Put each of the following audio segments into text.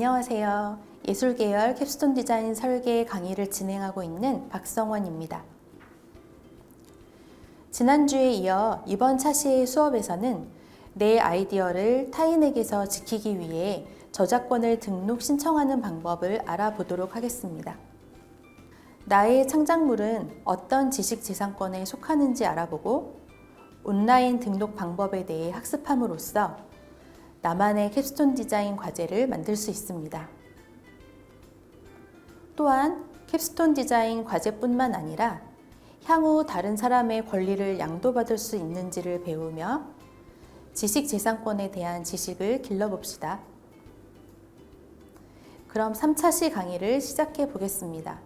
안녕하세요. 예술계열 캡스톤 디자인 설계 강의를 진행하고 있는 박성원입니다. 지난주에 이어 이번 차시의 수업에서는 내 아이디어를 타인에게서 지키기 위해 저작권을 등록 신청하는 방법을 알아보도록 하겠습니다. 나의 창작물은 어떤 지식재산권에 속하는지 알아보고 온라인 등록 방법에 대해 학습함으로써 나만의 캡스톤 디자인 과제를 만들 수 있습니다. 또한 캡스톤 디자인 과제뿐만 아니라 향후 다른 사람의 권리를 양도받을 수 있는지를 배우며 지식재산권에 대한 지식을 길러봅시다. 그럼 3차시 강의를 시작해 보겠습니다.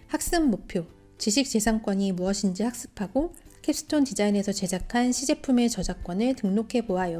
학습 목표, 지식재산권이 무엇인지 학습하고 캡스톤 디자인에서 제작한 시제품의 저작권을 등록해 보아요.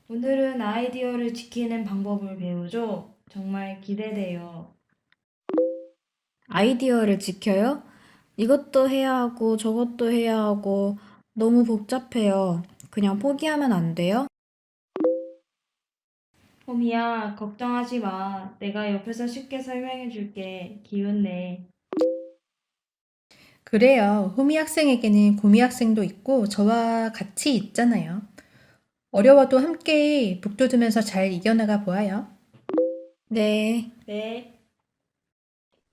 오늘은 아이디어를 지키는 방법을 배우죠. 정말 기대돼요. 아이디어를 지켜요? 이것도 해야 하고 저것도 해야 하고 너무 복잡해요. 그냥 포기하면 안 돼요? 호미야, 걱정하지 마. 내가 옆에서 쉽게 설명해 줄게. 기운내. 그래요. 호미 학생에게는 고미 학생도 있고 저와 같이 있잖아요. 어려워도 함께 북돋으면서 잘 이겨나가 보아요. 네.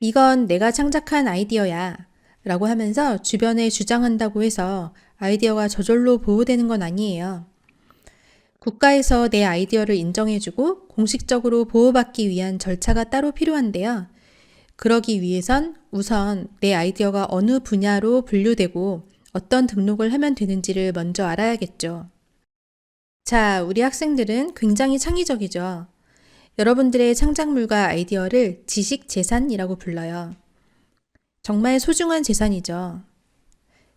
이건 내가 창작한 아이디어야 라고 하면서 주변에 주장한다고 해서 아이디어가 저절로 보호되는 건 아니에요. 국가에서 내 아이디어를 인정해주고 공식적으로 보호받기 위한 절차가 따로 필요한데요. 그러기 위해선 우선 내 아이디어가 어느 분야로 분류되고 어떤 등록을 하면 되는지를 먼저 알아야겠죠. 자, 우리 학생들은 굉장히 창의적이죠. 여러분들의 창작물과 아이디어를 지식재산이라고 불러요. 정말 소중한 재산이죠.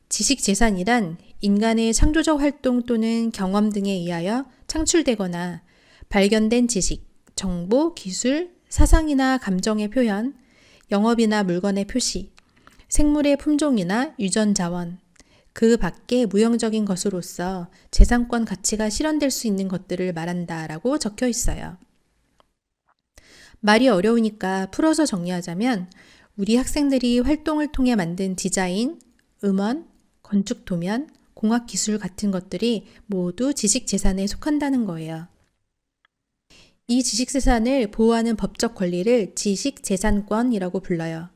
지식재산이란 인간의 창조적 활동 또는 경험 등에 의하여 창출되거나 발견된 지식, 정보, 기술, 사상이나 감정의 표현, 영업이나 물건의 표시, 생물의 품종이나 유전자원, 그 밖에 무형적인 것으로서 재산권 가치가 실현될 수 있는 것들을 말한다라고 적혀 있어요. 말이 어려우니까 풀어서 정리하자면 우리 학생들이 활동을 통해 만든 디자인, 음원, 건축 도면, 공학 기술 같은 것들이 모두 지식재산에 속한다는 거예요. 이 지식재산을 보호하는 법적 권리를 지식재산권이라고 불러요.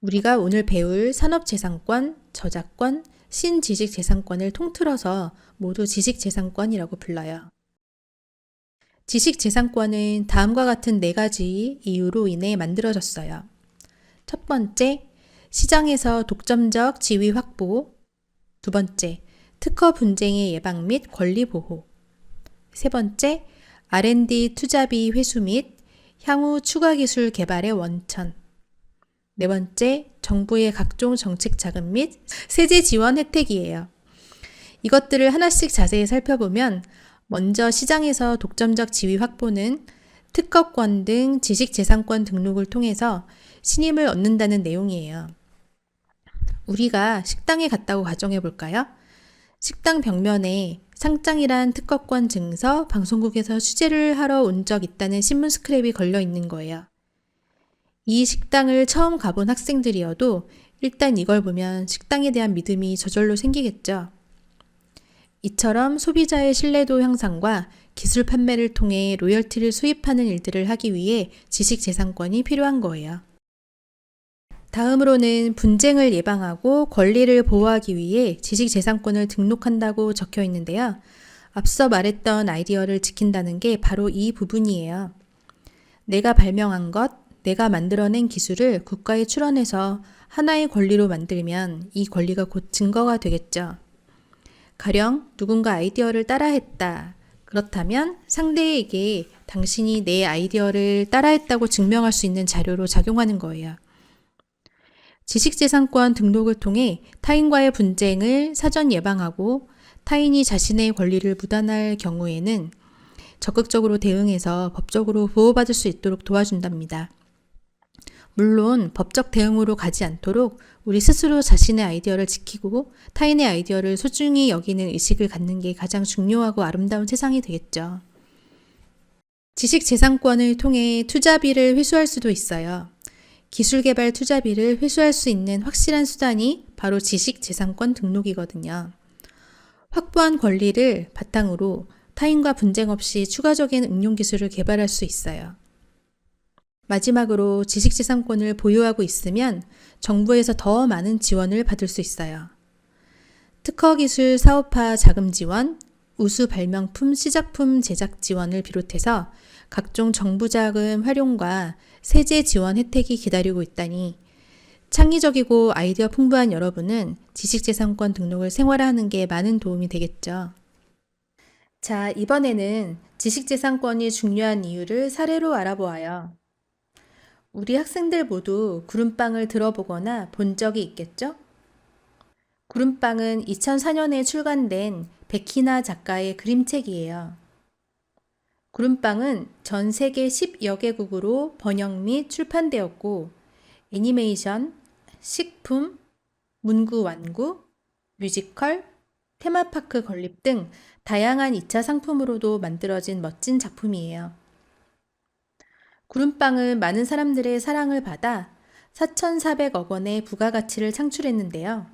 우리가 오늘 배울 산업재산권, 저작권, 신지식재산권을 통틀어서 모두 지식재산권이라고 불러요. 지식재산권은 다음과 같은 4가지 이유로 인해 만들어졌어요. 첫 번째, 시장에서 독점적 지위 확보. 두 번째, 특허 분쟁의 예방 및 권리 보호. 세 번째, R&D 투자비 회수 및 향후 추가 기술 개발의 원천. 네 번째, 정부의 각종 정책 자금 및 세제 지원 혜택이에요. 이것들을 하나씩 자세히 살펴보면 먼저 시장에서 독점적 지위 확보는 특허권 등 지식재산권 등록을 통해서 신임을 얻는다는 내용이에요. 우리가 식당에 갔다고 가정해 볼까요? 식당 벽면에 상장이란 특허권 증서, 방송국에서 취재를 하러 온 적 있다는 신문 스크랩이 걸려 있는 거예요. 이 식당을 처음 가본 학생들이어도 일단 이걸 보면 식당에 대한 믿음이 저절로 생기겠죠. 이처럼 소비자의 신뢰도 향상과 기술 판매를 통해 로열티를 수입하는 일들을 하기 위해 지식재산권이 필요한 거예요. 다음으로는 분쟁을 예방하고 권리를 보호하기 위해 지식재산권을 등록한다고 적혀 있는데요. 앞서 말했던 아이디어를 지킨다는 게 바로 이 부분이에요. 내가 발명한 것, 내가 만들어낸 기술을 국가에 출원해서 하나의 권리로 만들면 이 권리가 곧 증거가 되겠죠. 가령 누군가 아이디어를 따라했다. 그렇다면 상대에게 당신이 내 아이디어를 따라했다고 증명할 수 있는 자료로 작용하는 거예요. 지식재산권 등록을 통해 타인과의 분쟁을 사전 예방하고 타인이 자신의 권리를 무단할 경우에는 적극적으로 대응해서 법적으로 보호받을 수 있도록 도와준답니다. 물론 법적 대응으로 가지 않도록 우리 스스로 자신의 아이디어를 지키고 타인의 아이디어를 소중히 여기는 의식을 갖는 게 가장 중요하고 아름다운 세상이 되겠죠. 지식재산권을 통해 투자비를 회수할 수도 있어요. 기술개발 투자비를 회수할 수 있는 확실한 수단이 바로 지식재산권 등록이거든요. 확보한 권리를 바탕으로 타인과 분쟁 없이 추가적인 응용기술을 개발할 수 있어요. 마지막으로 지식재산권을 보유하고 있으면 정부에서 더 많은 지원을 받을 수 있어요. 특허기술 사업화 자금 지원, 우수 발명품 시작품 제작 지원을 비롯해서 각종 정부 자금 활용과 세제 지원 혜택이 기다리고 있다니 창의적이고 아이디어 풍부한 여러분은 지식재산권 등록을 생활화하는 게 많은 도움이 되겠죠. 자, 이번에는 지식재산권이 중요한 이유를 사례로 알아보아요. 우리 학생들 모두 구름빵을 들어보거나 본 적이 있겠죠? 구름빵은 2004년에 출간된 백희나 작가의 그림책이에요. 구름빵은 전 세계 10여 개국으로 번역 및 출판되었고 애니메이션, 식품, 문구 완구, 뮤지컬, 테마파크 건립 등 다양한 2차 상품으로도 만들어진 멋진 작품이에요. 구름빵은 많은 사람들의 사랑을 받아 4,400억 원의 부가가치를 창출했는데요.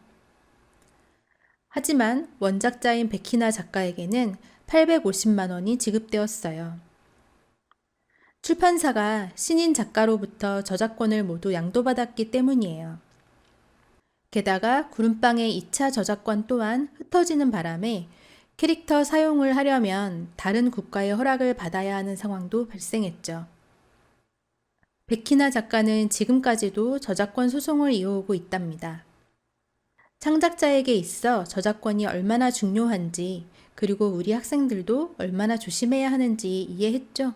하지만 원작자인 백희나 작가에게는 850만 원이 지급되었어요. 출판사가 신인 작가로부터 저작권을 모두 양도받았기 때문이에요. 게다가 구름빵의 2차 저작권 또한 흩어지는 바람에 캐릭터 사용을 하려면 다른 국가의 허락을 받아야 하는 상황도 발생했죠. 백희나 작가는 지금까지도 저작권 소송을 이어오고 있답니다. 창작자에게 있어 저작권이 얼마나 중요한지, 그리고 우리 학생들도 얼마나 조심해야 하는지 이해했죠?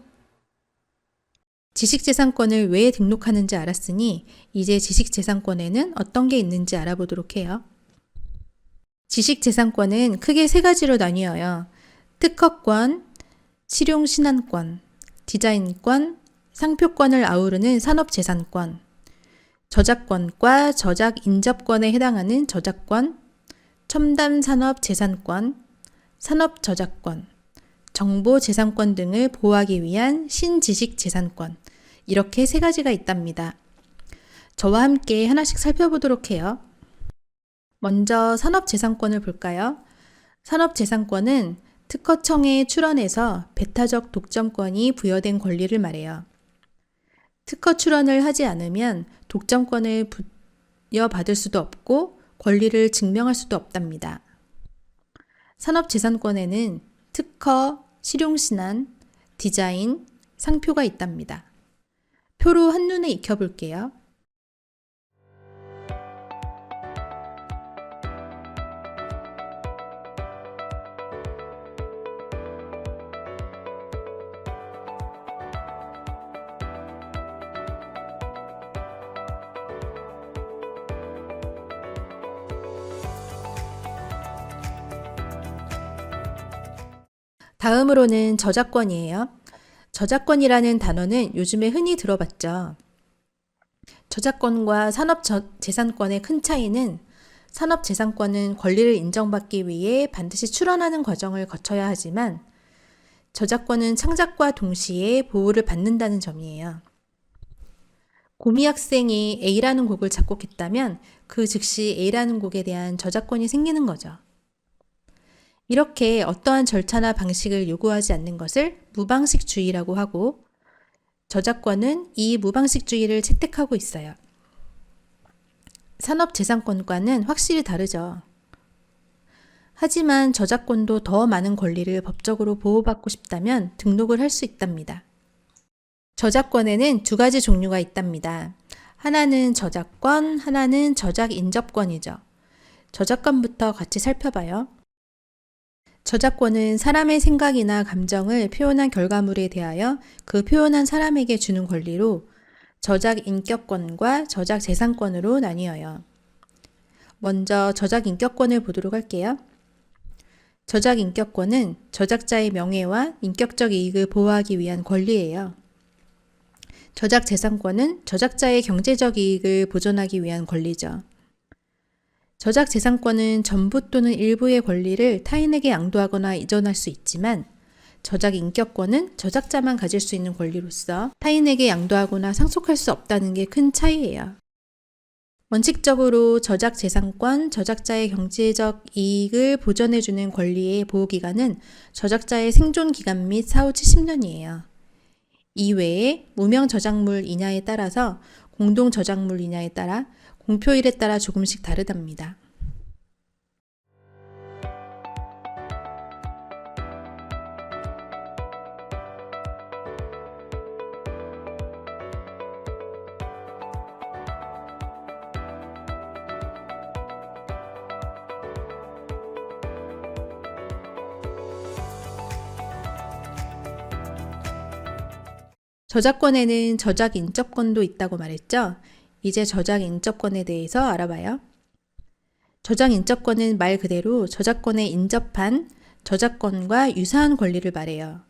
지식재산권을 왜 등록하는지 알았으니 이제 지식재산권에는 어떤 게 있는지 알아보도록 해요. 지식재산권은 크게 세 가지로 나뉘어요. 특허권, 실용신안권, 디자인권, 상표권을 아우르는 산업재산권, 저작권과 저작인접권에 해당하는 저작권, 첨단산업재산권, 산업저작권, 정보재산권 등을 보호하기 위한 신지식재산권, 이렇게 세 가지가 있답니다. 저와 함께 하나씩 살펴보도록 해요. 먼저 산업재산권을 볼까요? 산업재산권은 특허청에 출원해서 배타적 독점권이 부여된 권리를 말해요. 특허 출원을 하지 않으면 독점권을 부여받을 수도 없고 권리를 증명할 수도 없답니다. 산업재산권에는 특허, 실용신안, 디자인, 상표가 있답니다. 표로 한눈에 익혀볼게요. 다음으로는 저작권이에요. 저작권이라는 단어는 요즘에 흔히 들어봤죠. 저작권과 산업재산권의 큰 차이는 산업재산권은 권리를 인정받기 위해 반드시 출원하는 과정을 거쳐야 하지만 저작권은 창작과 동시에 보호를 받는다는 점이에요. 고미 학생이 A라는 곡을 작곡했다면 그 즉시 A라는 곡에 대한 저작권이 생기는 거죠. 이렇게 어떠한 절차나 방식을 요구하지 않는 것을 무방식주의라고 하고 저작권은 이 무방식주의를 채택하고 있어요. 산업재산권과는 확실히 다르죠. 하지만 저작권도 더 많은 권리를 법적으로 보호받고 싶다면 등록을 할 수 있답니다. 저작권에는 두 가지 종류가 있답니다. 하나는 저작권, 하나는 저작인접권이죠. 저작권부터 같이 살펴봐요. 저작권은 사람의 생각이나 감정을 표현한 결과물에 대하여 그 표현한 사람에게 주는 권리로 저작 인격권과 저작 재산권으로 나뉘어요. 먼저 저작 인격권을 보도록 할게요. 저작 인격권은 저작자의 명예와 인격적 이익을 보호하기 위한 권리예요. 저작 재산권은 저작자의 경제적 이익을 보존하기 위한 권리죠. 저작 재산권은 전부 또는 일부의 권리를 타인에게 양도하거나 이전할 수 있지만 저작 인격권은 저작자만 가질 수 있는 권리로서 타인에게 양도하거나 상속할 수 없다는 게 큰 차이예요. 원칙적으로 저작 재산권, 저작자의 경제적 이익을 보전해주는 권리의 보호기간은 저작자의 생존 기간 및 사후 70년이에요. 이외에 무명 저작물 이냐에 따라서 공동 저작물 이냐에 따라 공표일에 따라 조금씩 다르답니다. 저작권에는 저작 인접권도 있다고 말했죠? 이제 저작 인접권에 대해서 알아봐요. 저작 인접권은 말 그대로 저작권에 인접한 저작권과 유사한 권리를 말해요.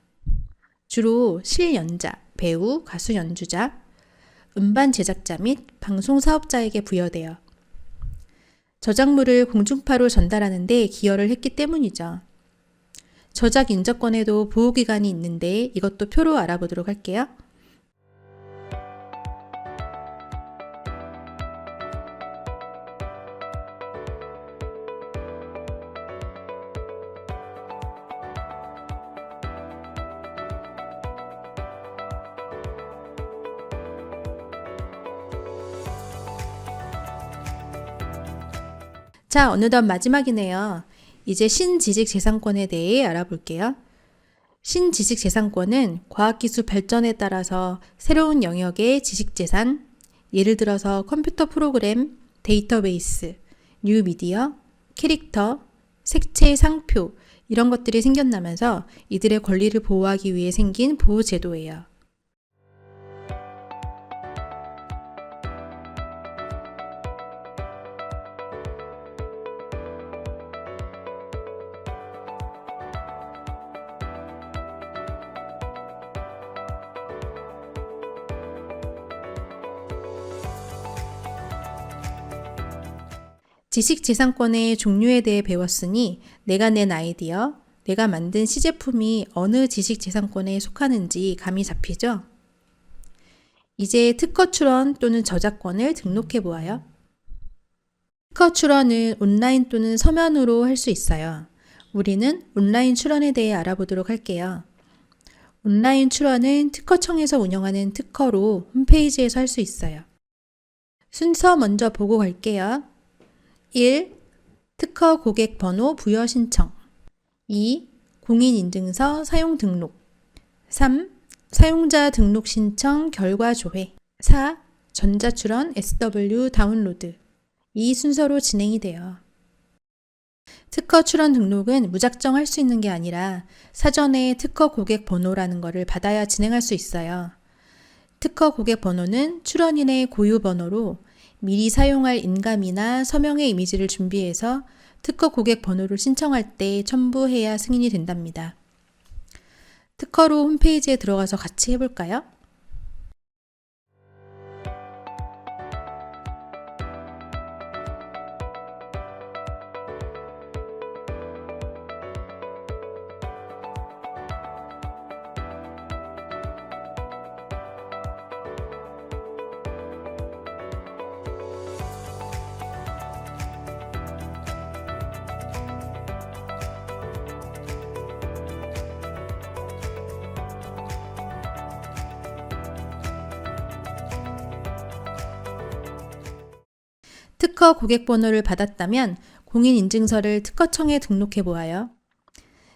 주로 실연자, 배우, 가수 연주자, 음반 제작자 및 방송 사업자에게 부여돼요. 저작물을 공중파로 전달하는 데 기여를 했기 때문이죠. 저작 인접권에도 보호기간이 있는데 이것도 표로 알아보도록 할게요. 자, 어느덧 마지막이네요. 이제 신지식재산권에 대해 알아볼게요. 신지식재산권은 과학기술 발전에 따라서 새로운 영역의 지식재산, 예를 들어서 컴퓨터 프로그램, 데이터베이스, 뉴미디어, 캐릭터, 색채, 상표 이런 것들이 생겨나면서 이들의 권리를 보호하기 위해 생긴 보호제도예요. 지식재산권의 종류에 대해 배웠으니 내가 낸 아이디어, 내가 만든 시제품이 어느 지식재산권에 속하는지 감이 잡히죠? 이제 특허 출원 또는 저작권을 등록해 보아요. 특허 출원은 온라인 또는 서면으로 할 수 있어요. 우리는 온라인 출원에 대해 알아보도록 할게요. 온라인 출원은 특허청에서 운영하는 특허로 홈페이지에서 할 수 있어요. 순서 먼저 보고 갈게요. 1. 특허 고객 번호 부여 신청. 2. 공인인증서 사용 등록. 3. 사용자 등록 신청 결과 조회. 4. 전자출원 SW 다운로드. 이 순서로 진행이 돼요. 특허 출원 등록은 무작정 할 수 있는 게 아니라 사전에 특허 고객 번호라는 거를 받아야 진행할 수 있어요. 특허 고객 번호는 출원인의 고유 번호로 미리 사용할 인감이나 서명의 이미지를 준비해서 특허 고객 번호를 신청할 때 첨부해야 승인이 된답니다. 특허로 홈페이지에 들어가서 같이 해볼까요? 특허 고객 번호를 받았다면 공인인증서를 특허청에 등록해 보아요.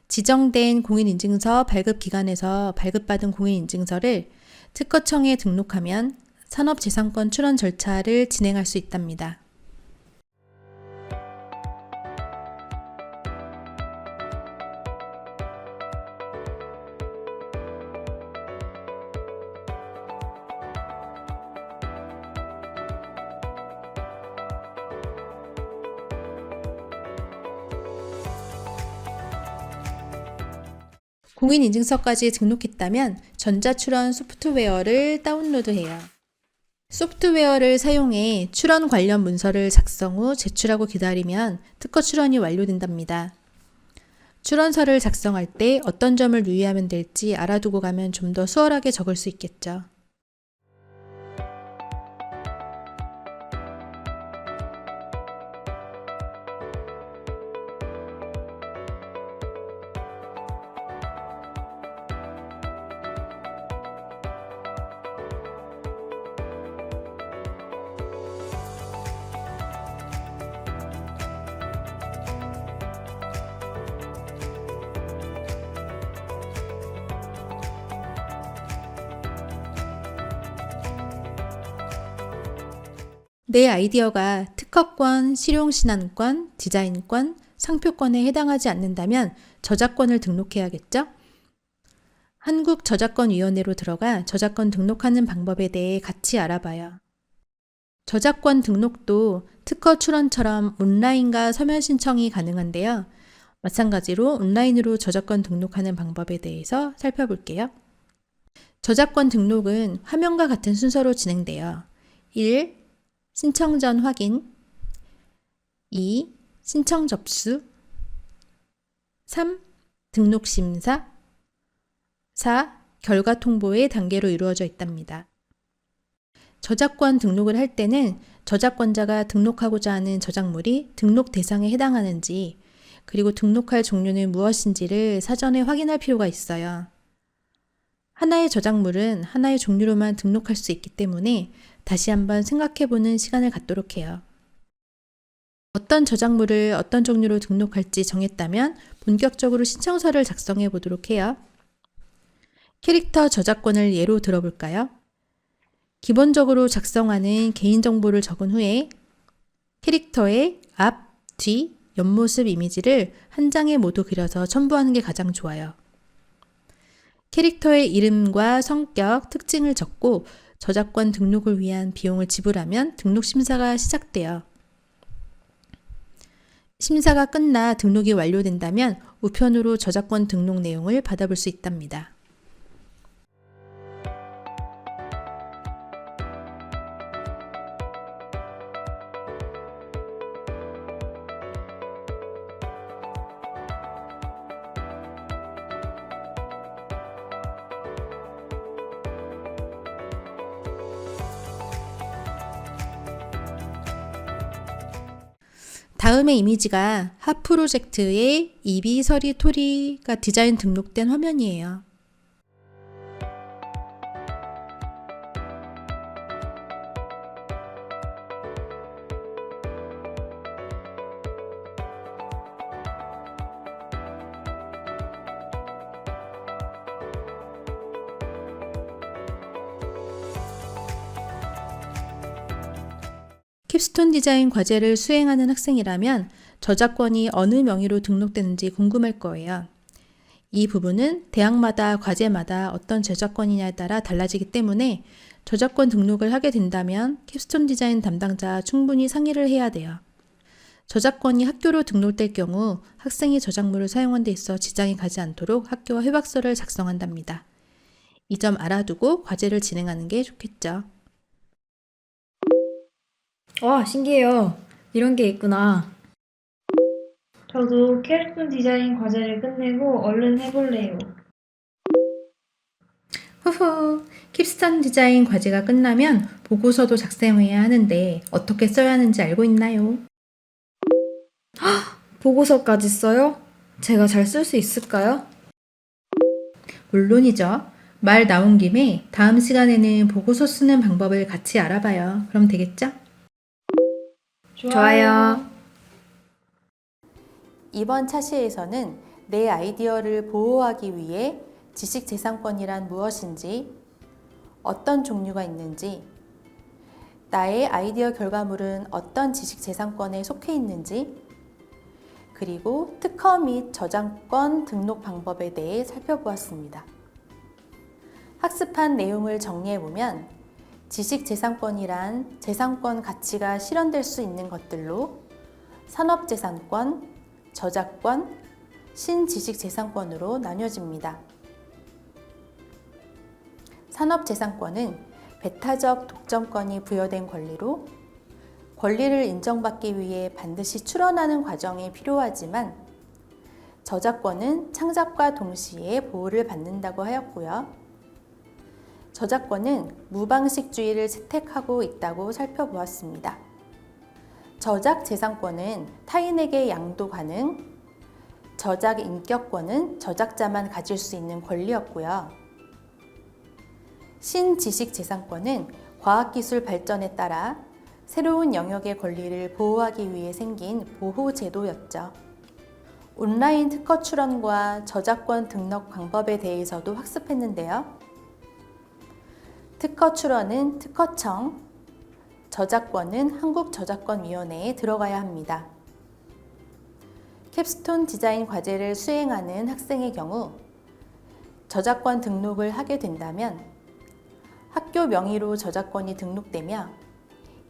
지정된 공인인증서 발급기관에서 발급받은 공인인증서를 특허청에 등록하면 산업재산권 출원 절차를 진행할 수 있답니다. 공인인증서까지 등록했다면 전자출원 소프트웨어를 다운로드해요. 소프트웨어를 사용해 출원 관련 문서를 작성 후 제출하고 기다리면 특허 출원이 완료된답니다. 출원서를 작성할 때 어떤 점을 유의하면 될지 알아두고 가면 좀 더 수월하게 적을 수 있겠죠. 내 아이디어가 특허권, 실용신안권, 디자인권, 상표권에 해당하지 않는다면 저작권을 등록해야겠죠? 한국저작권위원회로 들어가 저작권 등록하는 방법에 대해 같이 알아봐요. 저작권 등록도 특허 출원처럼 온라인과 서면 신청이 가능한데요. 마찬가지로 온라인으로 저작권 등록하는 방법에 대해서 살펴볼게요. 저작권 등록은 화면과 같은 순서로 진행돼요. 1. 신청 전 확인 2. 신청 접수 3. 등록 심사 4. 결과 통보의 단계로 이루어져 있답니다. 저작권 등록을 할 때는 저작권자가 등록하고자 하는 저작물이 등록 대상에 해당하는지 그리고 등록할 종류는 무엇인지를 사전에 확인할 필요가 있어요. 하나의 저작물은 하나의 종류로만 등록할 수 있기 때문에 다시 한번 생각해보는 시간을 갖도록 해요. 어떤 저작물을 어떤 종류로 등록할지 정했다면 본격적으로 신청서를 작성해 보도록 해요. 캐릭터 저작권을 예로 들어볼까요? 기본적으로 작성하는 개인정보를 적은 후에 캐릭터의 앞, 뒤, 옆모습 이미지를 한 장에 모두 그려서 첨부하는 게 가장 좋아요. 캐릭터의 이름과 성격, 특징을 적고 저작권 등록을 위한 비용을 지불하면 등록 심사가 시작돼요. 심사가 끝나 등록이 완료된다면 우편으로 저작권 등록 내용을 받아볼 수 있답니다. 다음의 이미지가 핫 프로젝트의 이비, 서리, 토리가 디자인 등록된 화면이에요. 캡스톤 디자인 과제를 수행하는 학생이라면 저작권이 어느 명의로 등록되는지 궁금할 거예요. 이 부분은 대학마다 과제마다 어떤 저작권이냐에 따라 달라지기 때문에 저작권 등록을 하게 된다면 캡스톤 디자인 담당자와 충분히 상의를 해야 돼요. 저작권이 학교로 등록될 경우 학생이 저작물을 사용한 데 있어 지장이 가지 않도록 학교와 협약서를 작성한답니다. 이 점 알아두고 과제를 진행하는 게 좋겠죠. 와, 신기해요. 이런 게 있구나. 저도 캡스톤 디자인 과제를 끝내고 얼른 해볼래요. 후후, 캡스톤 디자인 과제가 끝나면 보고서도 작성해야 하는데 어떻게 써야 하는지 알고 있나요? 보고서까지 써요? 제가 잘 쓸 수 있을까요? 물론이죠. 말 나온 김에 다음 시간에는 보고서 쓰는 방법을 같이 알아봐요. 그럼 되겠죠? 좋아요. 이번 차시에서는 내 아이디어를 보호하기 위해 지식재산권이란 무엇인지, 어떤 종류가 있는지, 나의 아이디어 결과물은 어떤 지식재산권에 속해 있는지, 그리고 특허 및 저작권 등록 방법에 대해 살펴보았습니다. 학습한 내용을 정리해보면 지식재산권이란 재산권 가치가 실현될 수 있는 것들로 산업재산권, 저작권, 신지식재산권으로 나뉘어집니다. 산업재산권은 배타적 독점권이 부여된 권리로 권리를 인정받기 위해 반드시 출원하는 과정이 필요하지만 저작권은 창작과 동시에 보호를 받는다고 하였고요. 저작권은 무방식주의를 채택하고 있다고 살펴보았습니다. 저작 재산권은 타인에게 양도 가능, 저작 인격권은 저작자만 가질 수 있는 권리였고요. 신지식 재산권은 과학기술 발전에 따라 새로운 영역의 권리를 보호하기 위해 생긴 보호제도였죠. 온라인 특허 출원과 저작권 등록 방법에 대해서도 학습했는데요. 특허 출원은 특허청, 저작권은 한국저작권위원회에 들어가야 합니다. 캡스톤 디자인 과제를 수행하는 학생의 경우 저작권 등록을 하게 된다면 학교 명의로 저작권이 등록되며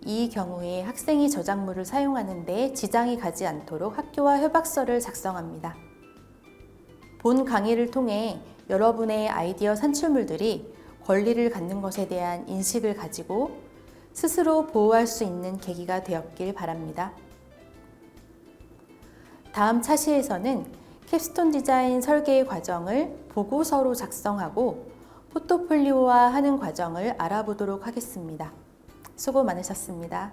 이 경우에 학생이 저작물을 사용하는 데 지장이 가지 않도록 학교와 협약서를 작성합니다. 본 강의를 통해 여러분의 아이디어 산출물들이 권리를 갖는 것에 대한 인식을 가지고 스스로 보호할 수 있는 계기가 되었길 바랍니다. 다음 차시에서는 캡스톤 디자인 설계의 과정을 보고서로 작성하고 포트폴리오화하는 과정을 알아보도록 하겠습니다. 수고 많으셨습니다.